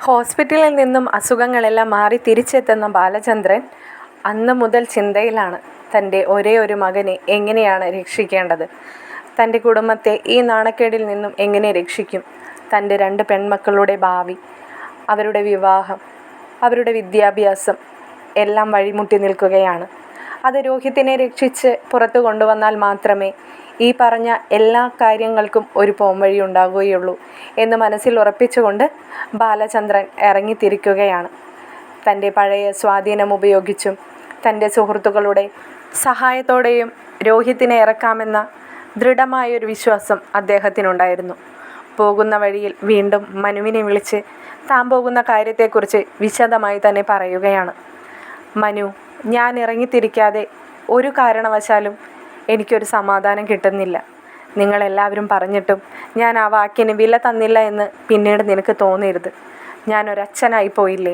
ഹോസ്പിറ്റലിൽ നിന്നും അസുഖങ്ങളെല്ലാം മാറി തിരിച്ചെത്തുന്ന ബാലചന്ദ്രൻ അന്ന് മുതൽ ചിന്തയിലാണ്. തൻ്റെ ഒരേ ഒരു മകനെ എങ്ങനെയാണ് രക്ഷിക്കേണ്ടത്? തൻ്റെ കുടുംബത്തെ ഈ നാണക്കേടിൽ നിന്നും എങ്ങനെ രക്ഷിക്കും? തൻ്റെ 2 പെൺമക്കളുടെ ഭാവി, അവരുടെ വിവാഹം, അവരുടെ വിദ്യാഭ്യാസം എല്ലാം വഴിമുട്ടി നിൽക്കുകയാണ്. അത് രോഹിത്തിനെ രക്ഷിച്ച് പുറത്തു കൊണ്ടുവന്നാൽ മാത്രമേ ഈ പറഞ്ഞ എല്ലാ കാര്യങ്ങൾക്കും ഒരു പോംവഴി ഉണ്ടാകുകയുള്ളൂ എന്ന് മനസ്സിൽ ഉറപ്പിച്ചുകൊണ്ട് ബാലചന്ദ്രൻ ഇറങ്ങിത്തിരിക്കുകയാണ്. തൻ്റെ പഴയ സ്വാധീനം ഉപയോഗിച്ചും തൻ്റെ സുഹൃത്തുക്കളുടെ സഹായത്തോടെയും രോഹിത്തിനെ ഇറക്കാമെന്ന ദൃഢമായൊരു വിശ്വാസം അദ്ദേഹത്തിനുണ്ടായിരുന്നു. പോകുന്ന വഴിയിൽ വീണ്ടും മനുവിനെ വിളിച്ച് താൻ പോകുന്ന കാര്യത്തെക്കുറിച്ച് വിശദമായി തന്നെ പറയുകയാണ്. മനു, ഞാൻ ഇറങ്ങിത്തിരിക്കാതെ ഒരു കാരണവശാലും എനിക്കൊരു സമാധാനം കിട്ടുന്നില്ല. നിങ്ങളെല്ലാവരും പറഞ്ഞിട്ടും ഞാൻ ആ വാക്കിന് വില തന്നില്ല എന്ന് പിന്നീട് നിനക്ക് തോന്നരുത്. ഞാനൊരച്ഛനായി പോയില്ലേ?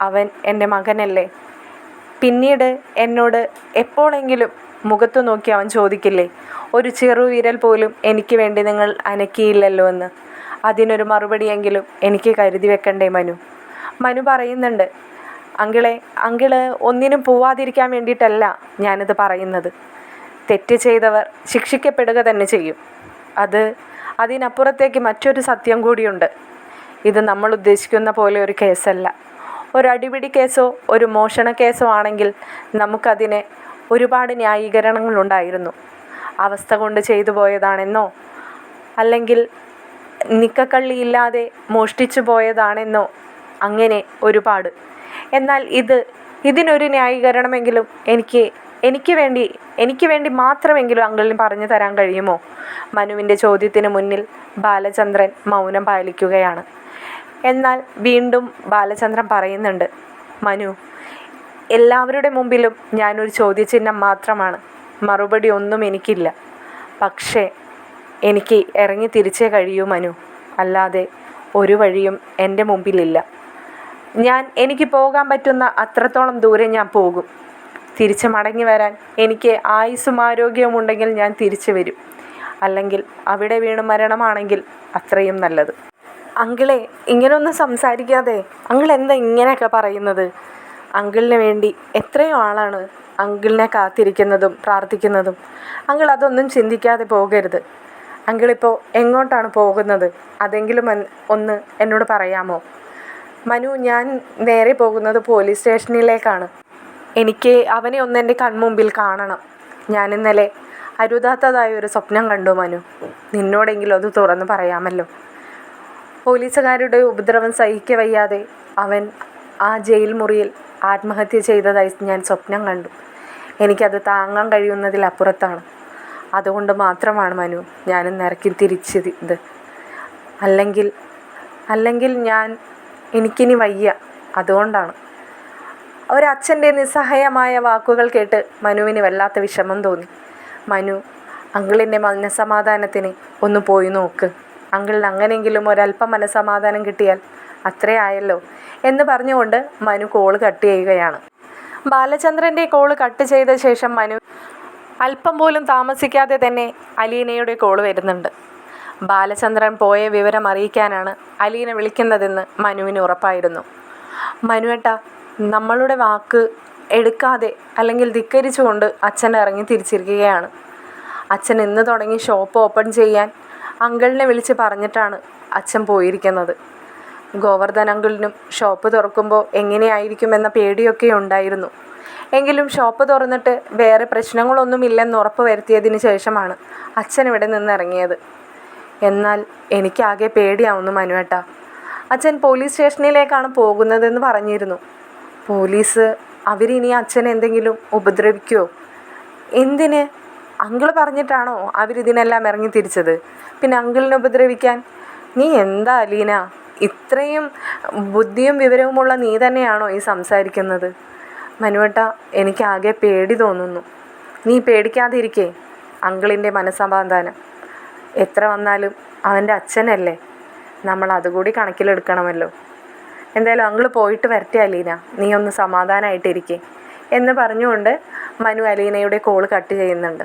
അവൻ എൻ്റെ മകനല്ലേ? പിന്നീട് എന്നോട് എപ്പോഴെങ്കിലും മുഖത്തു നോക്കി അവൻ ചോദിക്കില്ലേ, ഒരു ചെറുവിരൽ പോലും എനിക്ക് വേണ്ടി നിങ്ങൾ അനക്കിയില്ലല്ലോ എന്ന്? അതിനൊരു മറുപടിയെങ്കിലും എനിക്ക് കരുതി വെക്കണ്ടേ മനു? മനു പറയുന്നുണ്ട്, അങ്കിള് ഒന്നിനും പോവാതിരിക്കാൻ വേണ്ടിയിട്ടല്ല ഞാനിത് പറയുന്നത്. തെറ്റ് ചെയ്തവർ ശിക്ഷിക്കപ്പെടുക തന്നെ ചെയ്യും. അതിനപ്പുറത്തേക്ക് മറ്റൊരു സത്യം കൂടിയുണ്ട്. ഇത് നമ്മൾ ഉദ്ദേശിക്കുന്ന പോലെ ഒരു കേസല്ല. ഒരു അടിപിടി കേസോ ഒരു മോഷണ കേസോ ആണെങ്കിൽ നമുക്കതിന് ഒരുപാട് ന്യായീകരണങ്ങളുണ്ടായിരുന്നു. അവസ്ഥ കൊണ്ട് ചെയ്തു പോയതാണെന്നോ അല്ലെങ്കിൽ നിക്കക്കള്ളിയില്ലാതെ മോഷ്ടിച്ചു പോയതാണെന്നോ അങ്ങനെ ഒരുപാട്. എന്നാൽ ഇതിനൊരു ന്യായീകരണമെങ്കിലും എനിക്ക് വേണ്ടി മാത്രമെങ്കിലും അങ്കിളിന് പറഞ്ഞു തരാൻ കഴിയുമോ? മനുവിൻ്റെ ചോദ്യത്തിന് മുന്നിൽ ബാലചന്ദ്രൻ മൗനം പാലിക്കുകയാണ്. എന്നാൽ വീണ്ടും ബാലചന്ദ്രൻ പറയുന്നുണ്ട്, മനു, എല്ലാവരുടെ മുമ്പിലും ഞാനൊരു ചോദ്യചിഹ്നം മാത്രമാണ്. മറുപടി ഒന്നും എനിക്കില്ല. പക്ഷേ എനിക്ക് ഇറങ്ങി തിരിച്ചേ കഴിയൂ മനു. അല്ലാതെ ഒരു വഴിയും എൻ്റെ മുമ്പിലില്ല. എനിക്ക് പോകാൻ പറ്റുന്ന അത്രത്തോളം ദൂരം ഞാൻ പോകും. തിരിച്ച് മടങ്ങി വരാൻ എനിക്ക് ആയുസ്സും ആരോഗ്യവും ഉണ്ടെങ്കിൽ ഞാൻ തിരിച്ചു വരും. അല്ലെങ്കിൽ അവിടെ വീണ് മരണമാണെങ്കിൽ അത്രയും നല്ലത്. അങ്കിളെ, ഇങ്ങനെയൊന്നും സംസാരിക്കാതെ. അങ്കിൾ എന്താ ഇങ്ങനെയൊക്കെ പറയുന്നത്? അങ്കിളിന് വേണ്ടി എത്രയോ ആളാണ് അങ്കിളിനെ കാത്തിരിക്കുന്നതും പ്രാർത്ഥിക്കുന്നതും. അങ്കിൾ അതൊന്നും ചിന്തിക്കാതെ പോകരുത്. അങ്കിളിപ്പോൾ എങ്ങോട്ടാണ് പോകുന്നത്? അതെങ്കിലും ഒന്ന് എന്നോട് പറയാമോ? മനു, ഞാൻ നേരെ പോകുന്നത് പോലീസ് സ്റ്റേഷനിലേക്കാണ്. എനിക്ക് അവനെ ഒന്ന് എൻ്റെ കൺമുമ്പിൽ കാണണം. ഞാനിന്നലെ അരുതാത്തതായൊരു സ്വപ്നം കണ്ടു മനു. നിന്നോടെങ്കിലും അത് തുറന്ന് പറയാമല്ലോ. പോലീസുകാരുടെ ഉപദ്രവം സഹിക്കവയ്യാതെ അവൻ ആ ജയിൽ മുറിയിൽ ആത്മഹത്യ ചെയ്തതായി ഞാൻ സ്വപ്നം കണ്ടു. എനിക്കത് താങ്ങാൻ കഴിയുന്നതിലപ്പുറത്താണ്. അതുകൊണ്ട് മാത്രമാണ് മനു ഞാനിന്ന് ഇറക്കി തിരിച്ചത്. അല്ലെങ്കിൽ എനിക്കിനി വയ്യ. അതുകൊണ്ടാണ്. ഒരച്ഛൻ്റെ നിസ്സഹായമായ വാക്കുകൾ കേട്ട് മനുവിന് വല്ലാത്ത വിഷമം തോന്നി. മനു, അങ്കിളിൻ്റെ മനസ്സമാധാനത്തിന് ഒന്ന് പോയി നോക്ക്. അങ്കിളിന് അങ്ങനെയെങ്കിലും ഒരല്പം മനസ്സമാധാനം കിട്ടിയാൽ അത്രേ ആയല്ലോ എന്ന് പറഞ്ഞുകൊണ്ട് മനു കോള് കട്ട് ചെയ്യുകയാണ്. ബാലചന്ദ്രൻ്റെ കോള് കട്ട് ചെയ്ത ശേഷം മനു അല്പം പോലും താമസിക്കാതെ തന്നെ അലീനയുടെ കോള് വരുന്നുണ്ട്. ബാലചന്ദ്രൻ പോയ വിവരം അറിയിക്കാനാണ് അലീന വിളിക്കുന്നതെന്ന് മനുവിന് ഉറപ്പായിരുന്നു. മനുവേട്ടാ, നമ്മളുടെ വാക്ക് എടുക്കാതെ അല്ലെങ്കിൽ ധിക്കരിച്ചുകൊണ്ട് അച്ഛൻ ഇറങ്ങി തിരിച്ചിരിക്കുകയാണ്. അച്ഛൻ ഇന്ന് തുടങ്ങി ഷോപ്പ് ഓപ്പൺ ചെയ്യാൻ അങ്കിളിനെ വിളിച്ച് പറഞ്ഞിട്ടാണ് അച്ഛൻ പോയിരിക്കുന്നത്. ഗോവർദ്ധൻ അങ്കിളിനും ഷോപ്പ് തുറക്കുമ്പോൾ എങ്ങനെയായിരിക്കുമെന്ന പേടിയൊക്കെ ഉണ്ടായിരുന്നു. എങ്കിലും ഷോപ്പ് തുറന്നിട്ട് വേറെ പ്രശ്നങ്ങളൊന്നുമില്ലെന്ന് ഉറപ്പ് വരുത്തിയതിന് ശേഷമാണ് അച്ഛൻ ഇവിടെ നിന്ന് ഇറങ്ങിയത്. എന്നാൽ എനിക്കാകെ പേടിയാവുന്നു മനുവേട്ടാ. അച്ഛൻ പോലീസ് സ്റ്റേഷനിലേക്കാണ് പോകുന്നതെന്ന് പറഞ്ഞിരുന്നു. പോലീസ് അവരിനി അച്ഛനെ എന്തെങ്കിലും ഉപദ്രവിക്കുമോ? എന്തിന്? അങ്കിള് പറഞ്ഞിട്ടാണോ അവരിതിനെല്ലാം ഇറങ്ങി തിരിച്ചത്? പിന്നെ അങ്കിളിനെ ഉപദ്രവിക്കാൻ? നീ എന്താ അലീന, ഇത്രയും ബുദ്ധിയും വിവരവുമുള്ള നീ തന്നെയാണോ ഈ സംസാരിക്കുന്നത്? മനുവേട്ടാ, എനിക്കാകെ പേടി തോന്നുന്നു. നീ പേടിക്കാതിരിക്കേ. അങ്കിളിൻ്റെ മനസ്സമാധാനം എത്ര വന്നാലും അവൻ്റെ അച്ഛനല്ലേ, നമ്മൾ അതുകൂടി കണക്കിലെടുക്കണമല്ലോ. എന്തായാലും അങ്കിള് പോയിട്ട് വരട്ടെ അലീന, നീ ഒന്ന് സമാധാനമായിട്ടിരിക്കേ എന്ന് പറഞ്ഞുകൊണ്ട് മനു അലീനയുടെ കോള് കട്ട് ചെയ്യുന്നുണ്ട്.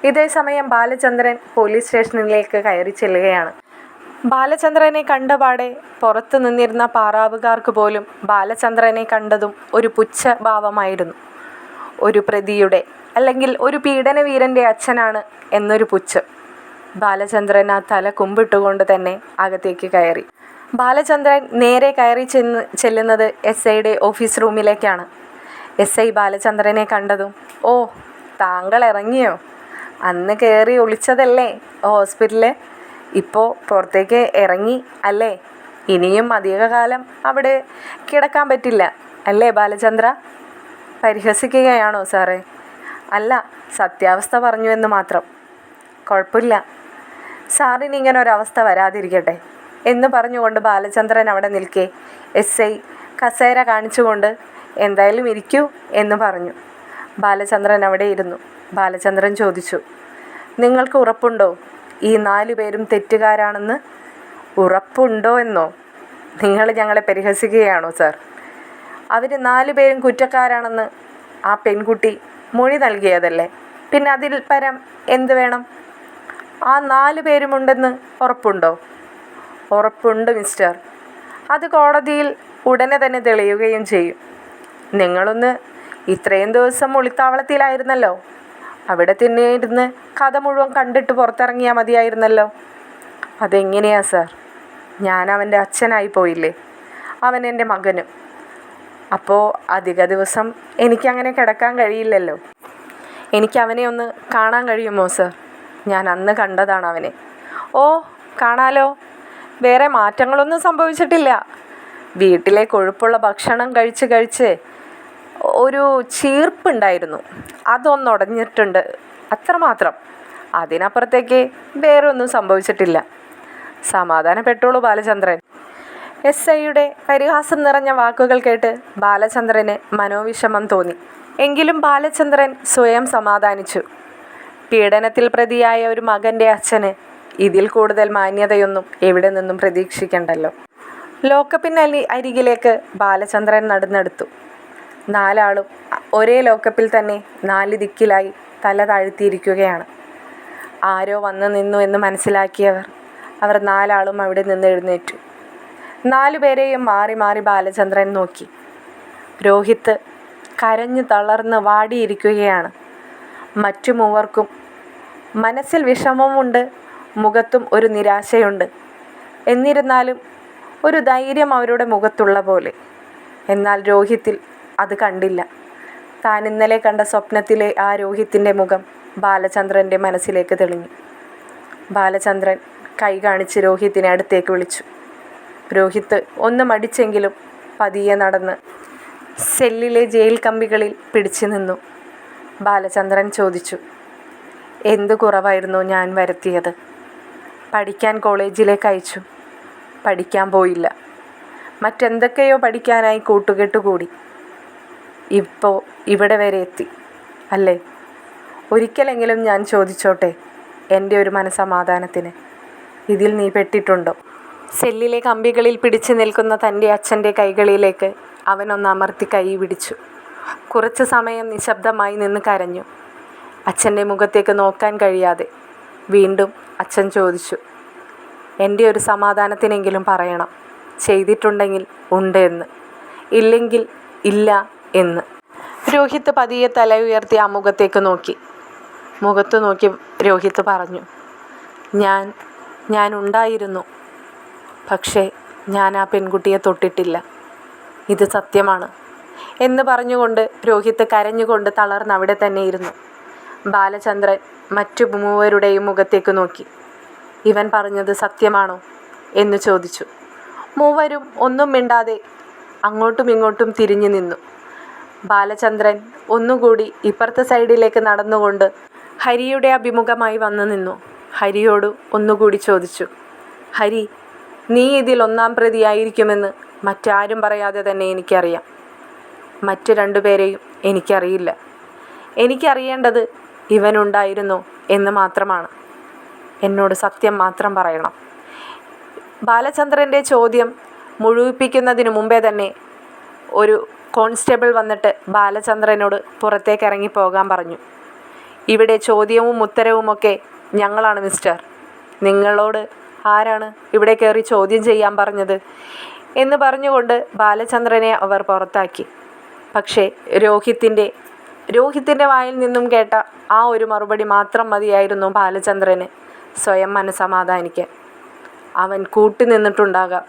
ഇതേ സമയം ബാലചന്ദ്രൻ പോലീസ് സ്റ്റേഷനിലേക്ക് കയറി ചെല്ലുകയാണ്. ബാലചന്ദ്രനെ കണ്ടപാടെ പുറത്തു നിന്നിരുന്ന പാറാവുകാർക്ക് പോലും ബാലചന്ദ്രനെ കണ്ടതും ഒരു പുച്ഛഭാവമായിരുന്നു. ഒരു പ്രതിയുടെ അല്ലെങ്കിൽ ഒരു പീഡനവീരൻ്റെ അച്ഛനാണ് എന്നൊരു പുച്ഛം. ബാലചന്ദ്രൻ ആ തല കുമ്പിട്ടുകൊണ്ട് തന്നെ അകത്തേക്ക് കയറി. ബാലചന്ദ്രൻ നേരെ കയറി ചെല്ലുന്നത് SIയുടെ ഓഫീസ് റൂമിലേക്കാണ്. SI ബാലചന്ദ്രനെ കണ്ടതും, "ഓ, താങ്കൾ ഇറങ്ങിയോ? അന്ന് കയറി ഒളിച്ചതല്ലേ ഹോസ്പിറ്റലിൽ? ഇപ്പോൾ പുറത്തേക്ക് ഇറങ്ങി അല്ലേ? ഇനിയും അധികകാലം അവിടെ കിടക്കാൻ പറ്റില്ല അല്ലേ ബാലചന്ദ്ര?" പരിഹസിക്കുകയാണോ സാറേ? അല്ല, സത്യാവസ്ഥ പറഞ്ഞു എന്ന് മാത്രം. കുഴപ്പമില്ല, സാറിന് ഇങ്ങനെ ഒരവസ്ഥ വരാതിരിക്കട്ടെ എന്ന് പറഞ്ഞുകൊണ്ട് ബാലചന്ദ്രൻ അവിടെ നിൽക്കെ SI കസേര കാണിച്ചുകൊണ്ട് എന്തായാലും ഇരിക്കൂ എന്ന് പറഞ്ഞു. ബാലചന്ദ്രൻ അവിടെ ഇരുന്നു. ബാലചന്ദ്രൻ ചോദിച്ചു, "നിങ്ങൾക്ക് ഉറപ്പുണ്ടോ ഈ 4 പേരും തെറ്റുകാരാണെന്ന്?" "ഉറപ്പുണ്ടോ എന്നോ? നിങ്ങൾ ഞങ്ങളെ പരിഹസിക്കുകയാണോ സാർ? അവർ 4 പേരും കുറ്റക്കാരാണെന്ന് ആ പെൺകുട്ടി മൊഴി നൽകിയതല്ലേ, പിന്നെ അതിൽ പരം എന്ത് വേണം? ആ 4 പേരുമുണ്ടെന്ന് ഉറപ്പുണ്ടോ?" "ഉറപ്പുണ്ട് മിസ്റ്റർ. അത് കോടതിയിൽ ഉടനെ തന്നെ തെളിയുകയും ചെയ്യും. നിങ്ങളൊന്ന് ഇത്രയും ദിവസം ഒളിത്താവളത്തിലായിരുന്നല്ലോ, അവിടെ തന്നെ ഇരുന്ന് കഥ മുഴുവൻ കണ്ടിട്ട് പുറത്തിറങ്ങിയാൽ മതിയായിരുന്നല്ലോ." "അതെങ്ങനെയാ സാർ? ഞാൻ അവൻ്റെ അച്ഛനായി പോയില്ലേ, അവൻ എൻ്റെ മകനും. അപ്പോൾ അധിക ദിവസം എനിക്കങ്ങനെ കിടക്കാൻ കഴിയില്ലല്ലോ. എനിക്ക് അവനെ ഒന്ന് കാണാൻ കഴിയുമോ സാർ? ഞാൻ അന്ന് കണ്ടതാണ് അവനെ." "ഓ, കാണാലോ. വേറെ മാറ്റങ്ങളൊന്നും സംഭവിച്ചിട്ടില്ല. വീട്ടിലെ കൊഴുപ്പുള്ള ഭക്ഷണം കഴിച്ച് ഒരു ചീർപ്പുണ്ടായിരുന്നു, അതൊന്നുടഞ്ഞിട്ടുണ്ട്, അത്രമാത്രം. അതിനപ്പുറത്തേക്ക് വേറെ ഒന്നും സംഭവിച്ചിട്ടില്ല." "സമാധാനപ്പെട്ടോളൂ ബാലചന്ദ്രൻ." SIയുടെ പരിഹാസം നിറഞ്ഞ വാക്കുകൾ കേട്ട് ബാലചന്ദ്രന് മനോവിഷമം തോന്നി. എങ്കിലും ബാലചന്ദ്രൻ സ്വയം സമാധാനിച്ചു. പീഡനത്തിൽ പ്രതിയായ ഒരു മകൻ്റെ അച്ഛന് ഇതിൽ കൂടുതൽ മാന്യതയൊന്നും എവിടെ നിന്നും പ്രതീക്ഷിക്കണ്ടല്ലോ. ലോക്കപ്പിന് അരികിലേക്ക് ബാലചന്ദ്രൻ നടന്നെടുത്തു. 4 ആളും ഒരേ ലോക്കപ്പിൽ തന്നെ 4 ദിക്കിലായി തല താഴ്ത്തിയിരിക്കുകയാണ്. ആരോ വന്നു നിന്നു എന്ന് മനസ്സിലാക്കിയവർ അവർ 4 ആളും അവിടെ നിന്ന് എഴുന്നേറ്റു. 4 പേരെയും മാറി മാറി ബാലചന്ദ്രൻ നോക്കി. രോഹിത്ത് കരഞ്ഞു തളർന്ന് വാടിയിരിക്കുകയാണ്. മറ്റു മൂവർക്കും മനസ്സിൽ വിഷമമുണ്ട്, മുഖത്തും ഒരു നിരാശയുണ്ട്. എന്നിരുന്നാലും ഒരു ധൈര്യം അവരുടെ മുഖത്തുള്ള പോലെ. എന്നാൽ രോഹിത്തിൽ അത് കണ്ടില്ല. താൻ ഇന്നലെ കണ്ട സ്വപ്നത്തിലെ ആ രോഹിത്തിൻ്റെ മുഖം ബാലചന്ദ്രൻ്റെ മനസ്സിലേക്ക് തെളിഞ്ഞു. ബാലചന്ദ്രൻ കൈ കാണിച്ച് രോഹിത്തിനെ അടുത്തേക്ക് വിളിച്ചു. രോഹിത്ത് ഒന്ന് മടിച്ചെങ്കിലും പതിയെ നടന്ന് സെല്ലിലെ ജയിൽ കമ്പികളിൽ പിടിച്ചു നിന്നു. ബാലചന്ദ്രൻ ചോദിച്ചു, "എന്ത് കുറവായിരുന്നു ഞാൻ വരുത്തിയത്? പഠിക്കാൻ കോളേജിലേക്ക് അയച്ചു, പഠിക്കാൻ പോയില്ല. മറ്റെന്തൊക്കെയോ പഠിക്കാനായി കൂട്ടുകെട്ടുകൂടി. ഇപ്പോൾ ഇവിടെ വരെ എത്തി അല്ലേ? ഒരിക്കലെങ്കിലും ഞാൻ ചോദിച്ചോട്ടെ, എൻ്റെ ഒരു മനസമാധാനത്തിന്, ഇതിൽ നീ പെട്ടിട്ടുണ്ടോ?" സെല്ലിലെ കമ്പികളിൽ പിടിച്ചു നിൽക്കുന്ന തൻ്റെ അച്ഛൻ്റെ കൈകളിലേക്ക് അവനൊന്ന് അമർത്തി കൈ പിടിച്ചു. കുറച്ച് സമയം നിശബ്ദമായി നിന്ന് കരഞ്ഞു. അച്ഛൻ്റെ മുഖത്തേക്ക് നോക്കാൻ കഴിയാതെ വീണ്ടും അച്ഛൻ ചോദിച്ചു, "എൻ്റെ ഒരു സമാധാനത്തിനെങ്കിലും പറയണം. ചെയ്തിട്ടുണ്ടെങ്കിൽ ഉണ്ട് എന്ന്, ഇല്ലെങ്കിൽ ഇല്ല എന്ന്." രോഹിത്ത് പതിയെ തല ഉയർത്തി ആ മുഖത്തേക്ക് നോക്കി. മുഖത്ത് നോക്കി രോഹിത്ത് പറഞ്ഞു, ഞാൻ ഉണ്ടായിരുന്നു. പക്ഷേ ഞാൻ ആ പെൺകുട്ടിയെ തൊട്ടിട്ടില്ല. ഇത് സത്യമാണ് എന്ന് പറഞ്ഞുകൊണ്ട് രോഹിത്ത് കരഞ്ഞുകൊണ്ട് തളർന്ന് അവിടെ തന്നെ ഇരുന്നു. ബാലചന്ദ്രൻ മറ്റു മൂവരുടെയും മുഖത്തേക്ക് നോക്കി. "ഇവൻ പറഞ്ഞത് സത്യമാണോ?" എന്ന് ചോദിച്ചു. മൂവരും ഒന്നും മിണ്ടാതെ അങ്ങോട്ടും ഇങ്ങോട്ടും തിരിഞ്ഞു നിന്നു. ബാലചന്ദ്രൻ ഒന്നുകൂടി ഇപ്പുറത്തെ സൈഡിലേക്ക് നടന്നുകൊണ്ട് ഹരിയുടെ അഭിമുഖമായി വന്നു നിന്നു. ഹരിയോട് ഒന്നുകൂടി ചോദിച്ചു, "ഹരി, നീ ഇതിൽ 1-ാം പ്രതിയായിരിക്കുമെന്ന് മറ്റാരും പറയാതെ തന്നെ എനിക്കറിയാം. മറ്റ് 2 പേരെയും എനിക്കറിയില്ല. എനിക്കറിയേണ്ടത് ഇവനുണ്ടായിരുന്നോ എന്ന് മാത്രമാണ്. എന്നോട് സത്യം മാത്രം പറയണം." ബാലചന്ദ്രൻ്റെ ചോദ്യം മുഴുവിപ്പിക്കുന്നതിന് മുമ്പേ തന്നെ ഒരു കോൺസ്റ്റബിൾ വന്നിട്ട് ബാലചന്ദ്രനോട് പുറത്തേക്ക് ഇറങ്ങിപ്പോകാൻ പറഞ്ഞു. "ഇവിടെ ചോദ്യവും ഉത്തരവുമൊക്കെ ഞങ്ങളാണ് മിസ്റ്റർ. നിങ്ങളോട് ആരാണ് ഇവിടെ കയറി ചോദ്യം ചെയ്യാൻ പറഞ്ഞത് എന്ന് പറഞ്ഞുകൊണ്ട് ബാലചന്ദ്രനെ അവർ പുറത്താക്കി. പക്ഷേ രോഹിത്തിൻ്റെ വായിൽ നിന്നും കേട്ട ആ ഒരു മറുപടി മാത്രം മതിയായിരുന്നു ബാലചന്ദ്രന് സ്വയം മനസമാധാനിക്കാൻ. അവൻ കൂട്ടുനിന്നിട്ടുണ്ടാകാം,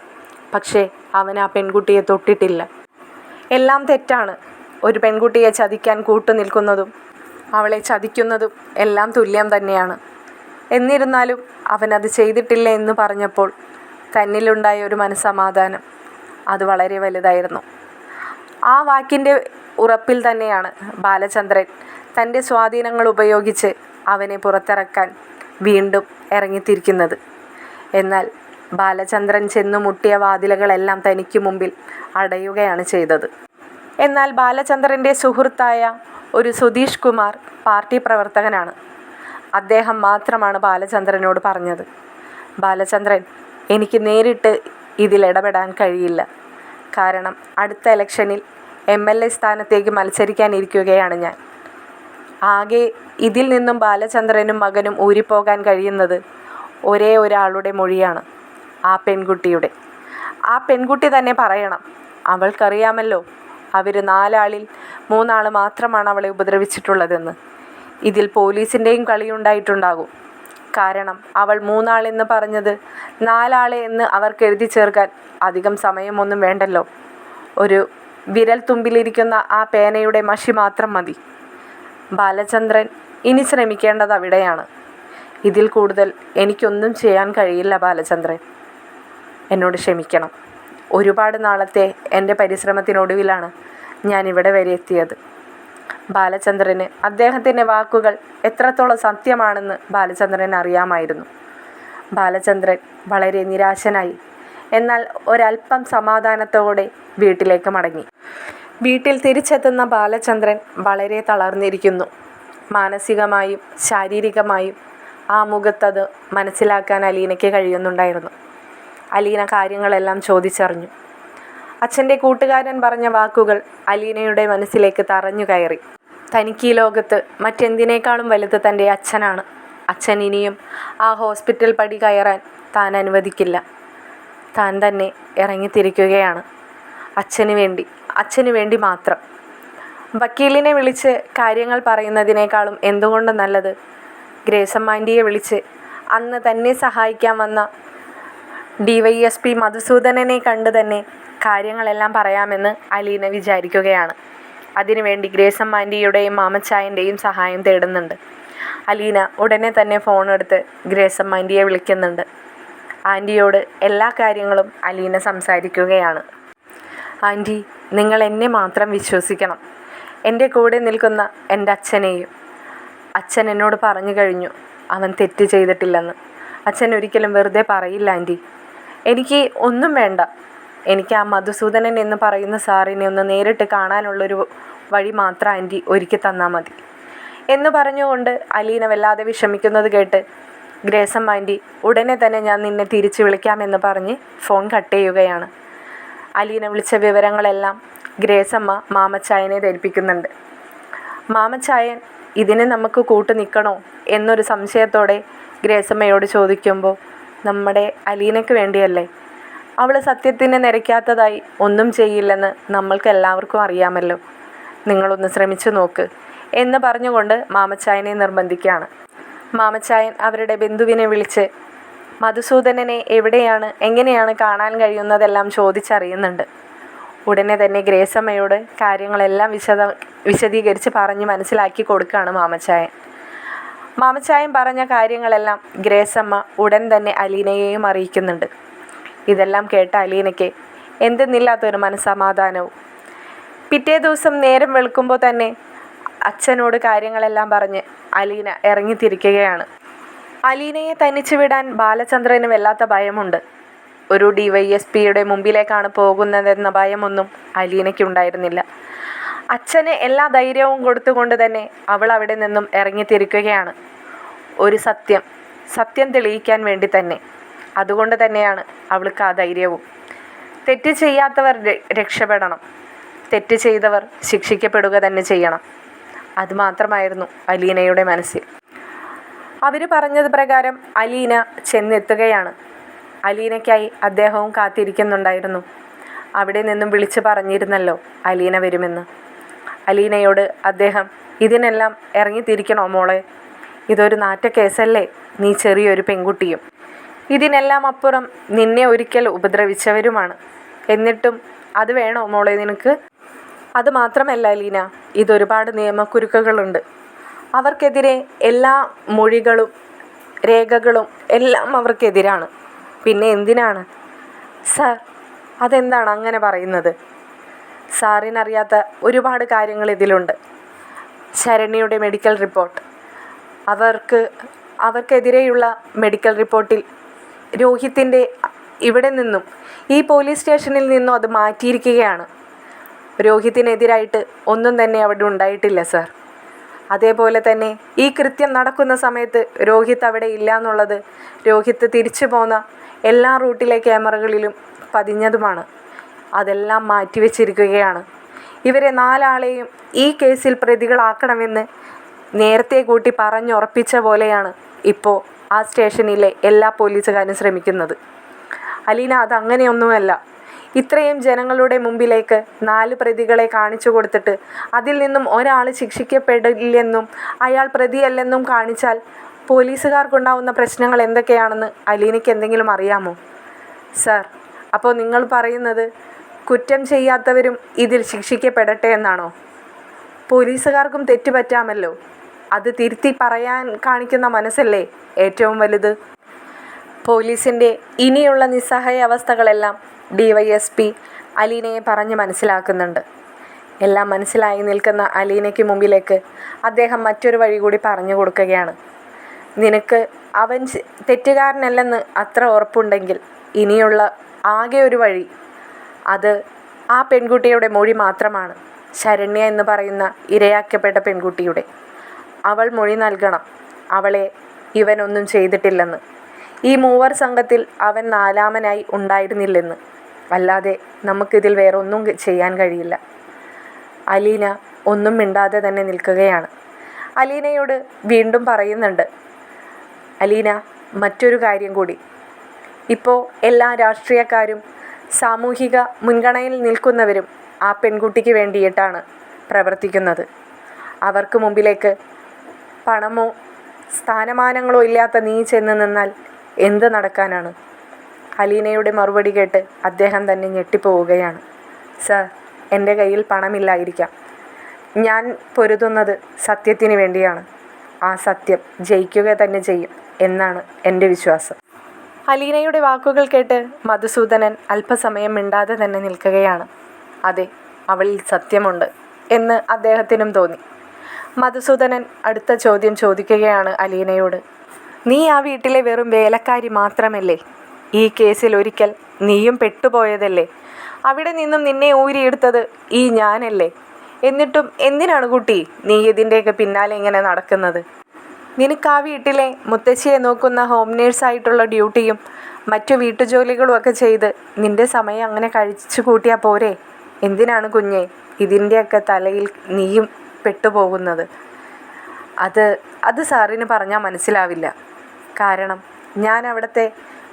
പക്ഷേ അവൻ ആ പെൺകുട്ടിയെ തൊട്ടിട്ടില്ല. എല്ലാം തെറ്റാണ്. ഒരു പെൺകുട്ടിയെ ചതിക്കാൻ കൂട്ടുനിൽക്കുന്നതും അവളെ ചതിക്കുന്നതും എല്ലാം തുല്യം തന്നെയാണ്. എന്നിരുന്നാലും അവനത് ചെയ്തിട്ടില്ല എന്ന് പറഞ്ഞപ്പോൾ തന്നിലുണ്ടായ ഒരു മനസ്സമാധാനം അത് വളരെ വലുതായിരുന്നു. ആ വാക്കിൻ്റെ ഉറപ്പിൽ തന്നെയാണ് ബാലചന്ദ്രൻ തൻ്റെ സ്വാധീനങ്ങൾ ഉപയോഗിച്ച് അവനെ പുറത്തിറക്കാൻ വീണ്ടും ഇറങ്ങിത്തിരിക്കുന്നത്. എന്നാൽ ബാലചന്ദ്രൻ ചെന്നു മുട്ടിയ വാതിലുകളെല്ലാം തനിക്ക് മുമ്പിൽ അടയുകയാണ് ചെയ്തത്. എന്നാൽ ബാലചന്ദ്രൻ്റെ സുഹൃത്തായ ഒരു സുധീഷ് കുമാർ പാർട്ടി പ്രവർത്തകനാണ്. അദ്ദേഹം മാത്രമാണ് ബാലചന്ദ്രനോട് പറഞ്ഞത്, ബാലചന്ദ്രൻ, എനിക്ക് നേരിട്ട് ഇതിലിടപെടാൻ കഴിയില്ല. കാരണം അടുത്ത ഇലക്ഷനിൽ MLA സ്ഥാനത്തേക്ക് മത്സരിക്കാനിരിക്കുകയാണ് ഞാൻ. ആകെ ഇതിൽ നിന്നും ബാലചന്ദ്രനും മകനും ഊരിപ്പോകാൻ കഴിയുന്നത് ഒരേ ഒരാളുടെ മൊഴിയാണ്, ആ പെൺകുട്ടിയുടെ. ആ പെൺകുട്ടി തന്നെ പറയണം. അവൾക്കറിയാമല്ലോ അവർ 4 ആളിൽ 3 ആൾ മാത്രമാണ് അവളെ ഉപദ്രവിച്ചിട്ടുള്ളതെന്ന്. ഇതിൽ പോലീസിൻ്റെയും കളിയുണ്ടായിട്ടുണ്ടാകും. കാരണം അവൾ 3 ആളെന്ന് പറഞ്ഞത് 4 ആളെ എന്ന് അവർക്ക് എഴുതി ചേർക്കാൻ അധികം സമയമൊന്നും വേണ്ടല്ലോ. ഒരു വിരൽ തുമ്പിലിരിക്കുന്ന ആ പേനയുടെ മഷി മാത്രം മതി. ബാലചന്ദ്രൻ ഇനി ശ്രമിക്കേണ്ടത് അവിടെയാണ്. ഇതിൽ കൂടുതൽ എനിക്കൊന്നും ചെയ്യാൻ കഴിയില്ല ബാലചന്ദ്രൻ. എന്നോട് ക്ഷമിക്കണം. ഒരുപാട് നാളത്തെ എൻ്റെ പരിശ്രമത്തിനൊടുവിലാണ് ഞാൻ ഇവിടെ വരെ എത്തിയത്. ബാലചന്ദ്രന് അദ്ദേഹത്തിൻ്റെ വാക്കുകൾ എത്രത്തോളം സത്യമാണെന്ന് ബാലചന്ദ്രൻ അറിയാമായിരുന്നു. ബാലചന്ദ്രൻ വളരെ നിരാശനായി, എന്നാൽ ഒരല്പം സമാധാനത്തോടെ വീട്ടിലേക്ക് മടങ്ങി. വീട്ടിൽ തിരിച്ചെത്തുന്ന ബാലചന്ദ്രൻ വളരെ തളർന്നിരിക്കുന്നു. മാനസികമായും ശാരീരികമായും ആ മുഖത്തത് മനസ്സിലാക്കാൻ അലീനയ്ക്ക് കഴിയുന്നുണ്ടായിരുന്നു. അലീന കാര്യങ്ങളെല്ലാം ചോദിച്ചറിഞ്ഞു. അച്ഛൻ്റെ കൂട്ടുകാരൻ പറഞ്ഞ വാക്കുകൾ അലീനയുടെ മനസ്സിലേക്ക് തറഞ്ഞു കയറി. തനിക്ക് ഈ ലോകത്ത് മറ്റെന്തിനേക്കാളും വലുത് തൻ്റെ അച്ഛനാണ്. അച്ഛൻ ഇനിയും ആ ഹോസ്പിറ്റൽ പടി കയറാൻ താൻ അനുവദിക്കില്ല. താൻ തന്നെ ഇറങ്ങിത്തിരിക്കുകയാണ് അച്ഛന് വേണ്ടി മാത്രം. വക്കീലിനെ വിളിച്ച് കാര്യങ്ങൾ പറയുന്നതിനേക്കാളും എന്തുകൊണ്ടും നല്ലത് ഗ്രേസം ആൻറ്റിയെ വിളിച്ച് അന്ന് തന്നെ സഹായിക്കാൻ വന്ന DYSP മധുസൂദനനെ കണ്ട് തന്നെ കാര്യങ്ങളെല്ലാം പറയാമെന്ന് അലീന വിചാരിക്കുകയാണ്. അതിനുവേണ്ടി ഗ്രേസം ആൻറ്റിയുടെയും മാമച്ചായൻ്റെയും സഹായം തേടുന്നുണ്ട്. അലീന ഉടനെ തന്നെ ഫോണെടുത്ത് ഗ്രേസം ആൻറ്റിയെ വിളിക്കുന്നുണ്ട്. ആൻറ്റിയോട് എല്ലാ കാര്യങ്ങളും അലീന സംസാരിക്കുകയാണ്. ആൻറ്റി, നിങ്ങൾ എന്നെ മാത്രം വിശ്വസിക്കണം. എൻ്റെ കൂടെ നിൽക്കുന്ന എൻ്റെ അച്ഛനെയും. അച്ഛൻ എന്നോട് പറഞ്ഞു കഴിഞ്ഞു അവൻ തെറ്റ് ചെയ്തിട്ടില്ലെന്ന്. അച്ഛൻ ഒരിക്കലും വെറുതെ പറയില്ല ആൻറ്റി. എനിക്ക് ഒന്നും വേണ്ട. എനിക്ക് ആ മധുസൂദനൻ എന്ന് പറയുന്ന സാറിനെ ഒന്ന് നേരിട്ട് കാണാനുള്ളൊരു വഴി മാത്രം ആൻറ്റി ഒരുക്കി തന്നാൽ മതി എന്ന് പറഞ്ഞുകൊണ്ട് അലീന വല്ലാതെ വിഷമിക്കുന്നത് കേട്ട് ഗ്രേസം ആൻറ്റി ഉടനെ തന്നെ ഞാൻ നിന്നെ തിരിച്ചു വിളിക്കാമെന്ന് പറഞ്ഞ് ഫോൺ കട്ട് ചെയ്യുകയാണ്. അലീന വിളിച്ച വിവരങ്ങളെല്ലാം ഗ്രേസമ്മ മാമച്ചായനെ ധരിപ്പിക്കുന്നുണ്ട്. മാമച്ചായൻ ഇതിനെ നമുക്ക് കൂട്ടു നിൽക്കണോ എന്നൊരു സംശയത്തോടെ ഗ്രേസമ്മയോട് ചോദിക്കുമ്പോൾ, നമ്മുടെ അലീനയ്ക്ക് വേണ്ടിയല്ലേ, അവൾ സത്യത്തിന് നിരക്കാത്തതായി ഒന്നും ചെയ്യില്ലെന്ന് നമ്മൾക്ക് എല്ലാവർക്കും അറിയാമല്ലോ, നിങ്ങളൊന്ന് ശ്രമിച്ചു നോക്ക് എന്ന് പറഞ്ഞുകൊണ്ട് മാമച്ചായനെ നിർബന്ധിക്കുകയാണ്. മാമച്ചായൻ അവരുടെ ബന്ധുവിനെ വിളിച്ച് മധുസൂദനനെ എവിടെയാണ് എങ്ങനെയാണ് കാണാൻ കഴിയുന്നതെല്ലാം ചോദിച്ചറിയുന്നുണ്ട്. ഉടനെ തന്നെ ഗ്രേസമ്മയോട് കാര്യങ്ങളെല്ലാം വിശദീകരിച്ച് പറഞ്ഞ് മനസ്സിലാക്കി കൊടുക്കുകയാണ് മാമച്ചായൻ പറഞ്ഞ കാര്യങ്ങളെല്ലാം ഗ്രേസമ്മ ഉടൻ തന്നെ അലീനയെയും അറിയിക്കുന്നുണ്ട്. ഇതെല്ലാം കേട്ട അലീനയ്ക്ക് എന്തെന്നില്ലാത്തൊരു മനസ്സമാധാനവും. പിറ്റേ ദിവസം നേരം വെളുക്കുമ്പോൾ തന്നെ അച്ഛനോട് കാര്യങ്ങളെല്ലാം പറഞ്ഞ് അലീന ഇറങ്ങിത്തിരിക്കുകയാണ്. അലീനയെ തനിച്ചു വിടാൻ ബാലചന്ദ്രന് വല്ലാത്ത ഭയമുണ്ട്. ഒരു DYSPയുടെ മുമ്പിലേക്കാണ് പോകുന്നതെന്ന ഭയമൊന്നും അലീനയ്ക്കുണ്ടായിരുന്നില്ല. അച്ഛന് എല്ലാ ധൈര്യവും കൊടുത്തുകൊണ്ട് തന്നെ അവൾ അവിടെ നിന്നും ഇറങ്ങിത്തിരിക്കുകയാണ്. ഒരു സത്യം തെളിയിക്കാൻ വേണ്ടി തന്നെ. അതുകൊണ്ട് തന്നെയാണ് അവൾക്ക് ആ ധൈര്യവും. തെറ്റ് ചെയ്യാത്തവർ രക്ഷപ്പെടണം, തെറ്റ് ചെയ്തവർ ശിക്ഷിക്കപ്പെടുക തന്നെ ചെയ്യണം. അതുമാത്രമായിരുന്നു അലീനയുടെ മനസ്സിൽ. അവർ പറഞ്ഞത് പ്രകാരം അലീന ചെന്നെത്തുകയാണ്. അലീനയ്ക്കായി അദ്ദേഹവും കാത്തിരിക്കുന്നുണ്ടായിരുന്നു. അവിടെ നിന്നും വിളിച്ചു പറഞ്ഞിരുന്നല്ലോ അലീന വരുമെന്ന്. അലീനയോട് അദ്ദേഹം, ഇതിനെല്ലാം ഇറങ്ങിത്തിരിക്കണോ മോളെ? ഇതൊരു നാറ്റക്കേസല്ലേ? നീ ചെറിയൊരു പെൺകുട്ടിയും ഇതിനെല്ലാം അപ്പുറം നിന്നെ ഒരിക്കൽ ഉപദ്രവിച്ചവരുമാണ്. എന്നിട്ടും അത് വേണോ മോളെ നിനക്ക്? അത് മാത്രമല്ല അലീന, ഇതൊരുപാട് നിയമക്കുരുക്കുകളുണ്ട്. അവർക്കെതിരെ എല്ലാ മൊഴികളും രേഖകളും എല്ലാം അവർക്കെതിരാണ്. പിന്നെ എന്തിനാണ് സാർ? അതെന്താണ് അങ്ങനെ പറയുന്നത്? സാറിനറിയാത്ത ഒരുപാട് കാര്യങ്ങൾ ഇതിലുണ്ട്. ശരണ്യയുടെ മെഡിക്കൽ റിപ്പോർട്ട്, അവർക്കെതിരെയുള്ള മെഡിക്കൽ റിപ്പോർട്ടിൽ രോഹിത്തിൻ്റെ ഇവിടെ നിന്നും ഈ പോലീസ് സ്റ്റേഷനിൽ നിന്നും അത് മാറ്റിയിരിക്കുകയാണ്. രോഹിത്തിനെതിരായിട്ട് ഒന്നും തന്നെ അവിടെ ഉണ്ടായിട്ടില്ല സാർ. അതേപോലെ തന്നെ ഈ കൃത്യം നടക്കുന്ന സമയത്ത് രോഹിത്ത് അവിടെ ഇല്ല എന്നുള്ളത് രോഹിത്ത് തിരിച്ചു പോന്ന എല്ലാ റൂട്ടിലെ ക്യാമറകളിലും പതിഞ്ഞതുമാണ്. അതെല്ലാം മാറ്റിവെച്ചിരിക്കുകയാണ്. ഇവരെ 4 ആളെയും ഈ കേസിൽ പ്രതികളാക്കണമെന്ന് നേരത്തെ കൂട്ടി പറഞ്ഞുറപ്പിച്ച പോലെയാണ് ഇപ്പോൾ ആ സ്റ്റേഷനിലെ എല്ലാ പോലീസുകാരും ശ്രമിക്കുന്നത്. അലീന, അതങ്ങനെയൊന്നുമല്ല. ഇത്രയും ജനങ്ങളുടെ മുമ്പിലേക്ക് 4 പ്രതികളെ കാണിച്ചു കൊടുത്തിട്ട് അതിൽ നിന്നും ഒരാൾ ശിക്ഷിക്കപ്പെടില്ലെന്നും അയാൾ പ്രതിയല്ലെന്നും കാണിച്ചാൽ പോലീസുകാർക്കുണ്ടാവുന്ന പ്രശ്നങ്ങൾ എന്തൊക്കെയാണെന്ന് അലീനയ്ക്ക് എന്തെങ്കിലും അറിയാമോ? സാർ, അപ്പോൾ നിങ്ങൾ പറയുന്നത് കുറ്റം ചെയ്യാത്തവരും ഇതിൽ ശിക്ഷിക്കപ്പെടട്ടെ എന്നാണോ? പോലീസുകാർക്കും തെറ്റ് പറ്റാമല്ലോ. അത് തിരുത്തി പറയാൻ കാണിക്കുന്ന മനസ്സല്ലേ ഏറ്റവും വലുത്. പോലീസിൻ്റെ ഇനിയുള്ള നിസ്സഹായ അവസ്ഥകളെല്ലാം DYSP അലീനയെ പറഞ്ഞ് മനസ്സിലാക്കുന്നുണ്ട്. എല്ലാം മനസ്സിലായി നിൽക്കുന്ന അലീനയ്ക്ക് മുമ്പിലേക്ക് അദ്ദേഹം മറ്റൊരു വഴി കൂടി പറഞ്ഞു കൊടുക്കുകയാണ്. നിനക്ക് അവൻ തെറ്റുകാരനല്ലെന്ന് അത്ര ഉറപ്പുണ്ടെങ്കിൽ ഇനിയുള്ള ആകെ ഒരു വഴി, അത് ആ പെൺകുട്ടിയുടെ മൊഴി മാത്രമാണ്. ശരണ്യ എന്ന് പറയുന്ന ഇരയാക്കപ്പെട്ട പെൺകുട്ടിയുടെ. അവൾ മൊഴി നൽകണം, അവളെ ഇവനൊന്നും ചെയ്തിട്ടില്ലെന്ന്. ഈ 3 സംഘത്തിൽ അവൻ 4-മനായി ഉണ്ടായിരുന്നില്ലെന്ന്. അല്ലാതെ നമുക്കിതിൽ വേറെ ഒന്നും ചെയ്യാൻ കഴിയില്ല. അലീന ഒന്നും മിണ്ടാതെ തന്നെ നിൽക്കുകയാണ്. അലീനയോട് വീണ്ടും പറയുന്നുണ്ട്, അലീന, മറ്റൊരു കാര്യം കൂടി. ഇപ്പോൾ എല്ലാ രാഷ്ട്രീയക്കാരും സാമൂഹിക മുൻഗണനയിൽ നിൽക്കുന്നവരും ആ പെൺകുട്ടിക്ക് വേണ്ടിയിട്ടാണ് പ്രവർത്തിക്കുന്നത്. അവർക്ക് മുമ്പിലേക്ക് പണമോ സ്ഥാനമാനങ്ങളോ ഇല്ലാത്ത നീ ചെന്ന് നിന്നാൽ എന്ത് നടക്കാനാണ്? അലീനയുടെ മറുപടി കേട്ട് അദ്ദേഹം തന്നെ ഞെട്ടിപ്പോവുകയാണ്. സാർ, എൻ്റെ കയ്യിൽ പണമില്ലായിരിക്കാം. ഞാൻ പൊരുതുന്നത് സത്യത്തിന് വേണ്ടിയാണ്. ആ സത്യം ജയിക്കുക തന്നെ ചെയ്യും എന്നാണ് എൻ്റെ വിശ്വാസം. അലീനയുടെ വാക്കുകൾ കേട്ട് മധുസൂദനൻ അല്പസമയം മിണ്ടാതെ തന്നെ നിൽക്കുകയാണ്. അതെ, അവളിൽ സത്യമുണ്ട് എന്ന് അദ്ദേഹത്തിനും തോന്നി. മധുസൂദനൻ അടുത്ത ചോദ്യം ചോദിക്കുകയാണ് അലീനയോട്. നീ ആ വീട്ടിലെ വെറും വേലക്കാരി മാത്രമല്ലേ? ഈ കേസിൽ ഒരിക്കൽ നീയും പെട്ടുപോയതല്ലേ? അവിടെ നിന്നും നിന്നെ ഊരിയെടുത്തത് ഈ ഞാനല്ലേ? എന്നിട്ടും എന്തിനാണ് കുട്ടി നീ ഇതിൻ്റെയൊക്കെ പിന്നാലെ ഇങ്ങനെ നടക്കുന്നത്? നിനക്ക് ആ വീട്ടിലെ മുത്തശ്ശിയെ നോക്കുന്ന ഹോം നേഴ്സായിട്ടുള്ള ഡ്യൂട്ടിയും മറ്റു വീട്ടുജോലികളും ഒക്കെ ചെയ്ത് നിൻ്റെ സമയം അങ്ങനെ കഴിച്ചു കൂട്ടിയാൽ പോരെ? എന്തിനാണ് കുഞ്ഞെ ഇതിൻ്റെയൊക്കെ തലയിൽ നീയും പെട്ടുപോകുന്നത്? അത് സാറിന് പറഞ്ഞാൽ മനസ്സിലാവില്ല. കാരണം ഞാൻ അവിടുത്തെ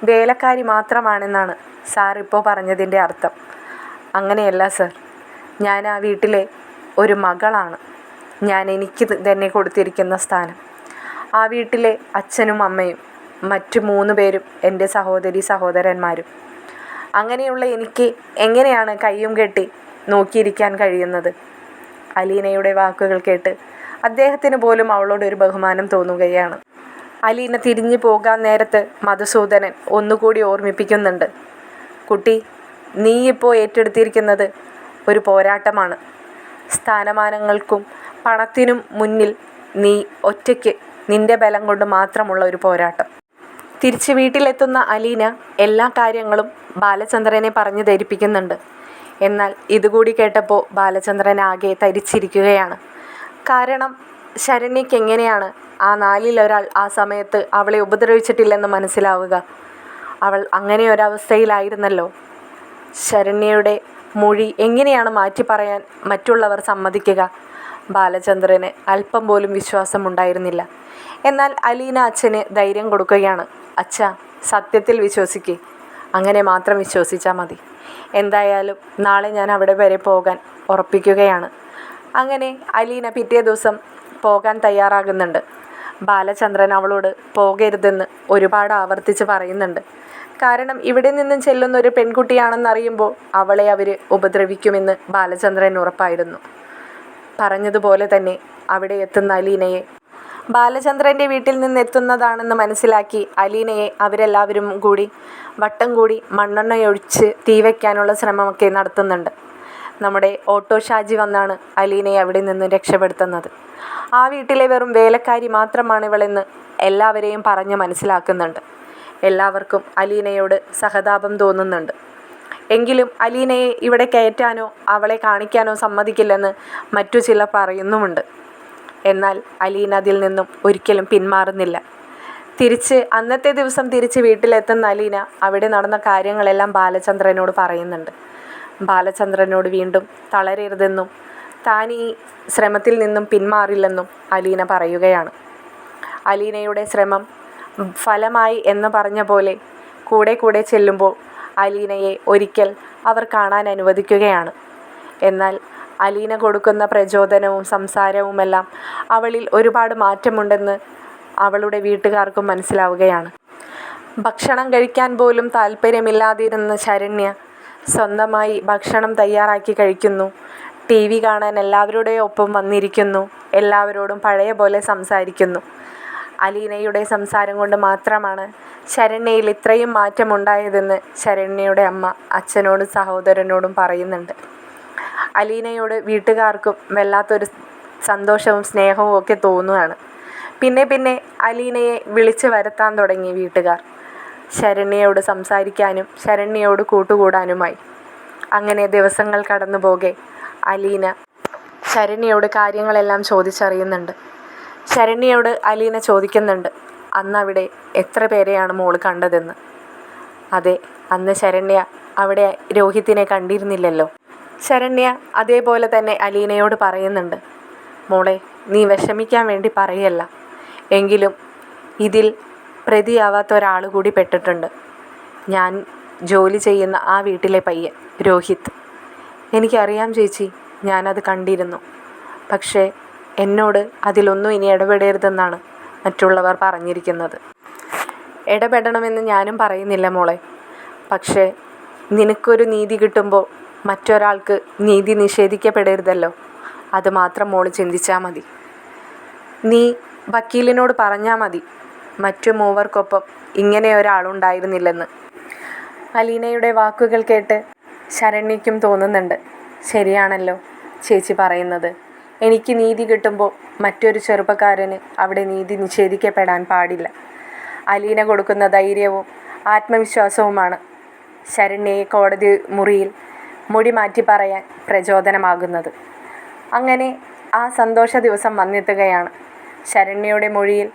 വേലക്കാരി മാത്രമാണെന്നാണ് സാർ ഇപ്പോൾ പറഞ്ഞതിൻ്റെ അർത്ഥം. അങ്ങനെയല്ല സാർ, ഞാൻ ആ വീട്ടിലെ ഒരു മകളാണ്. ഞാൻ എനിക്ക് തന്നെ കൊടുത്തിരിക്കുന്ന സ്ഥാനം. ആ വീട്ടിലെ അച്ഛനും അമ്മയും മറ്റു 3 പേരും എൻ്റെ സഹോദരന്മാരും. അങ്ങനെയുള്ള എനിക്ക് എങ്ങനെയാണ് കയ്യും കെട്ടി നോക്കിയിരിക്കാൻ കഴിയുന്നത്? അലീനയുടെ വാക്കുകൾ കേട്ട് അദ്ദേഹത്തിന് പോലും അവളോട് ഒരു ബഹുമാനം തോന്നുകയാണ്. അലീന തിരിഞ്ഞു പോകാൻ നേരത്ത് മധുസൂദനൻ ഒന്നുകൂടി ഓർമ്മിപ്പിക്കുന്നുണ്ട്, കുട്ടി, നീ ഇപ്പോൾ ഏറ്റെടുത്തിരിക്കുന്നത് ഒരു പോരാട്ടമാണ്. സ്ഥാനമാനങ്ങൾക്കും പണത്തിനും മുന്നിൽ നീ ഒറ്റയ്ക്ക് നിൻ്റെ ബലം കൊണ്ട് മാത്രമുള്ള ഒരു പോരാട്ടം. തിരിച്ച് വീട്ടിലെത്തുന്ന അലീന എല്ലാ കാര്യങ്ങളും ബാലചന്ദ്രനെ പറഞ്ഞു ധരിപ്പിക്കുന്നുണ്ട്. എന്നാൽ ഇതുകൂടി കേട്ടപ്പോൾ ബാലചന്ദ്രൻ ആകെ തരിച്ചിരിക്കുകയാണ്. കാരണം ശരണ്യയ്ക്ക് എങ്ങനെയാണ് ആ 4-ൽ ഒരാൾ ആ സമയത്ത് അവളെ ഉപദ്രവിച്ചിട്ടില്ലെന്ന് മനസ്സിലാവുക? അവൾ അങ്ങനെ ഒരവസ്ഥയിലായിരുന്നല്ലോ. ശരണ്യയുടെ മൊഴി എങ്ങനെയാണ് മാറ്റി പറയാൻ മറ്റുള്ളവർ സമ്മതിക്കുക? ബാലചന്ദ്രന് അല്പം പോലും വിശ്വാസമുണ്ടായിരുന്നില്ല. എന്നാൽ അലീന അച്ഛന് ധൈര്യം കൊടുക്കുകയാണ്. അച്ഛാ, സത്യത്തിൽ വിശ്വസിക്ക്. അങ്ങനെ മാത്രം വിശ്വസിച്ചാൽ മതി. എന്തായാലും നാളെ ഞാൻ അവിടെ വരെ പോകാൻ ഉറപ്പിക്കുകയാണ്. അങ്ങനെ അലീന പിറ്റേ ദിവസം പോകാൻ തയ്യാറാകുന്നുണ്ട്. ബാലചന്ദ്രൻ അവളോട് പോകരുതെന്ന് ഒരുപാട് ആവർത്തിച്ച് പറയുന്നുണ്ട്. കാരണം ഇവിടെ നിന്നും ചെല്ലുന്ന ഒരു പെൺകുട്ടിയാണെന്നറിയുമ്പോൾ അവളെ അവർ ഉപദ്രവിക്കുമെന്ന് ബാലചന്ദ്രൻ ഉറപ്പായിരുന്നു. പറഞ്ഞതുപോലെ തന്നെ അവിടെ എത്തുന്ന അലീനയെ ബാലചന്ദ്രൻ്റെ വീട്ടിൽ നിന്ന് എത്തുന്നതാണെന്ന് മനസ്സിലാക്കി അലീനയെ അവരെല്ലാവരും കൂടി വട്ടം കൂടി മണ്ണെണ്ണയൊഴിച്ച് തീ വയ്ക്കാനുള്ള ശ്രമമൊക്കെ നടത്തുന്നുണ്ട്. നമ്മുടെ ഓട്ടോ ഷാജി വന്നാണ് അലീനയെ അവിടെ നിന്ന് രക്ഷപ്പെടുത്തുന്നത്. ആ വീട്ടിലെ വെറും വേലക്കാരി മാത്രമാണ് ഇവളെന്ന് എല്ലാവരെയും പറഞ്ഞ് മനസ്സിലാക്കുന്നുണ്ട്. എല്ലാവർക്കും അലീനയോട് സഹതാപം തോന്നുന്നുണ്ട്. എങ്കിലും അലീനയെ ഇവിടെ കയറ്റാനോ അവളെ കാണിക്കാനോ സമ്മതിക്കില്ലെന്ന് മറ്റു ചിലർ പറയുന്നുമുണ്ട്. എന്നാൽ അലീന അതിൽ നിന്നും ഒരിക്കലും പിന്മാറുന്നില്ല. അന്നത്തെ ദിവസം തിരിച്ച് വീട്ടിലെത്തുന്ന അലീന അവിടെ നടന്ന കാര്യങ്ങളെല്ലാം ബാലചന്ദ്രനോട് പറയുന്നുണ്ട്. ബാലചന്ദ്രനോട് വീണ്ടും തളരരുതെന്നും താൻ ഈ ശ്രമത്തിൽ നിന്നും പിന്മാറില്ലെന്നും അലീന പറയുകയാണ്. അലീനയുടെ ശ്രമം ഫലമായി എന്ന് പറഞ്ഞ പോലെ കൂടെ കൂടെ ചെല്ലുമ്പോൾ അലീനയെ ഒരിക്കൽ അവർ കാണാൻ അനുവദിക്കുകയാണ്. എന്നാൽ അലീന കൊടുക്കുന്ന പ്രചോദനവും സംസാരവുമെല്ലാം അവളിൽ ഒരുപാട് മാറ്റമുണ്ടെന്ന് അവളുടെ വീട്ടുകാർക്കും മനസ്സിലാവുകയാണ്. ഭക്ഷണം കഴിക്കാൻ പോലും താല്പര്യമില്ലാതിരുന്ന ശരണ്യ സ്വന്തമായി ഭക്ഷണം തയ്യാറാക്കി കഴിക്കുന്നു. TV കാണാൻ എല്ലാവരുടെ ഒപ്പം വന്നിരിക്കുന്നു. എല്ലാവരോടും പഴയ പോലെ സംസാരിക്കുന്നു. അലീനയുടെ സംസാരം കൊണ്ട് മാത്രമാണ് ശരണ്യയിൽ ഇത്രയും മാറ്റമുണ്ടായതെന്ന് ശരണ്യയുടെ അമ്മ അച്ഛനോടും സഹോദരനോടും പറയുന്നുണ്ട്. അലീനയോട് വീട്ടുകാർക്കും വല്ലാത്തൊരു സന്തോഷവും സ്നേഹവും ഒക്കെ തോന്നുകയാണ്. പിന്നെ അലീനയെ വിളിച്ചു വരുത്താൻ തുടങ്ങി വീട്ടുകാർ. ശരണ്യയോട് സംസാരിക്കാനും ശരണ്യയോട് കൂട്ടുകൂടാനുമായി. അങ്ങനെ ദിവസങ്ങൾ കടന്നു പോകെ അലീന ശരണ്യയോട് കാര്യങ്ങളെല്ലാം ചോദിച്ചറിയുന്നുണ്ട്. ശരണ്യയോട് അലീന ചോദിക്കുന്നുണ്ട്, അന്നവിടെ എത്ര പേരെയാണ് മോൾ കണ്ടതെന്ന്. അതെ, അന്ന് ശരണ്യ അവിടെ രോഹിത്തിനെ കണ്ടിരുന്നില്ലല്ലോ. ശരണ്യ അതേപോലെ തന്നെ അലീനയോട് പറയുന്നുണ്ട്, മോളെ നീ വിഷമിക്കാൻ വേണ്ടി പറയല്ല, എങ്കിലും ഇതിൽ പ്രതിയാവാത്ത ഒരാൾ കൂടി പെട്ടിട്ടുണ്ട്. ഞാൻ ജോലി ചെയ്യുന്ന ആ വീട്ടിലെ പയ്യൻ രോഹിത്ത്. എനിക്കറിയാം ചേച്ചി, ഞാനത് കണ്ടിരുന്നു. പക്ഷേ എന്നോട് അതിലൊന്നും ഇനി ഇടപെടരുതെന്നാണ് മറ്റുള്ളവർ പറഞ്ഞിരിക്കുന്നത്. ഇടപെടണമെന്ന് ഞാനും പറയുന്നില്ല മോളെ. പക്ഷേ നിനക്കൊരു നീതി കിട്ടുമ്പോൾ മറ്റൊരാൾക്ക് നീതി നിഷേധിക്കപ്പെടരുതല്ലോ. അതുമാത്രം മോൾ ചിന്തിച്ചാൽ മതി. നീ വക്കീലിനോട് പറഞ്ഞാൽ മതി മറ്റു മൂവർക്കൊപ്പം ഇങ്ങനെ ഒരാളുണ്ടായിരുന്നില്ലെന്ന്. അലീനയുടെ വാക്കുകൾ കേട്ട് ശരണ്യയ്ക്കും തോന്നുന്നുണ്ട്, ശരിയാണല്ലോ ചേച്ചി പറയുന്നത്. എനിക്ക് നീതി കിട്ടുമ്പോൾ മറ്റൊരു ചെറുപ്പക്കാരന് അവിടെ നീതി നിഷേധിക്കപ്പെടാൻ പാടില്ല. അലീന കൊടുക്കുന്ന ധൈര്യവും ആത്മവിശ്വാസവുമാണ് ശരണ്യയെ കോടതി മുറിയിൽ മൊഴി മാറ്റി പറയാൻ പ്രചോദനമാകുന്നത്. അങ്ങനെ ആ സന്തോഷ ദിവസം വന്നെത്തുകയാണ്. ശരണ്യയുടെ മൊഴിയിൽ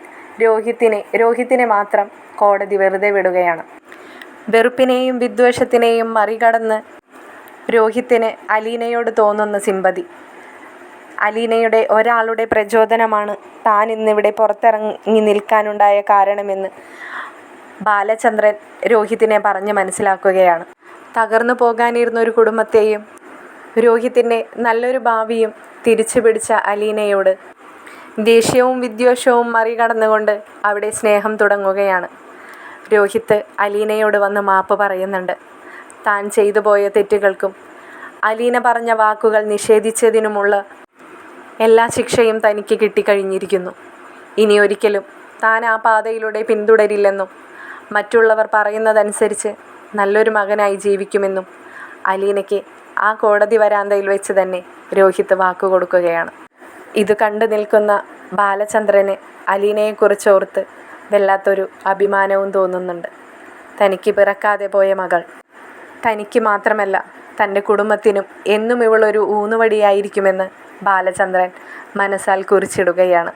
രോഹിത്തിനെ മാത്രം കോടതി വെറുതെ വിടുകയാണ്. വെറുപ്പിനെയും വിദ്വേഷത്തിനെയും മറികടന്ന് രോഹിത്തിന് അലീനയോട് തോന്നുന്ന സിമ്പതി, അലീനയുടെ ഒരാളുടെ പ്രചോദനമാണ് താൻ ഇന്നിവിടെ പുറത്തിറങ്ങി നിൽക്കാനുണ്ടായ കാരണമെന്ന് ബാലചന്ദ്രൻ രോഹിത്തിനെ പറഞ്ഞ് മനസ്സിലാക്കുകയാണ്. തകർന്നു പോകാനിരുന്ന ഒരു കുടുംബത്തെയും രോഹിത്തിൻ്റെ നല്ലൊരു ഭാവിയും തിരിച്ചു പിടിച്ച അലീനയോട് ദേഷ്യവും വിദ്വേഷവും മറികടന്നുകൊണ്ട് അവിടെ സ്നേഹം തുടങ്ങുകയാണ്. രോഹിത്ത് അലീനയോട് വന്ന് മാപ്പ് പറയുന്നുണ്ട്. താൻ ചെയ്തു പോയ തെറ്റുകൾക്കും അലീന പറഞ്ഞ വാക്കുകൾ നിഷേധിച്ചതിനുമുള്ള എല്ലാ ശിക്ഷയും തനിക്ക് കിട്ടിക്കഴിഞ്ഞിരിക്കുന്നു. ഇനി ഒരിക്കലും താൻ ആ പാതയിലൂടെ പിന്തുടരില്ലെന്നും മറ്റുള്ളവർ പറയുന്നതനുസരിച്ച് നല്ലൊരു മകനായി ജീവിക്കുമെന്നും അലീനയ്ക്ക് ആ കോടതി വരാന്തയിൽ വെച്ച് തന്നെ രോഹിത്ത് വാക്കുകൊടുക്കുകയാണ്. ഇത് കണ്ടു നിൽക്കുന്ന ബാലചന്ദ്രന് അലീനയെക്കുറിച്ചോർത്ത് വല്ലാത്തൊരു അഭിമാനവും തോന്നുന്നുണ്ട്. തനിക്ക് പിറക്കാതെ പോയ മകൾ തനിക്ക് മാത്രമല്ല തൻ്റെ കുടുംബത്തിനും എന്നും ഇവളൊരു ഊന്നുവടിയായിരിക്കുമെന്ന് ബാലചന്ദ്രൻ മനസ്സാൽ കുറിച്ചിടുകയാണ്.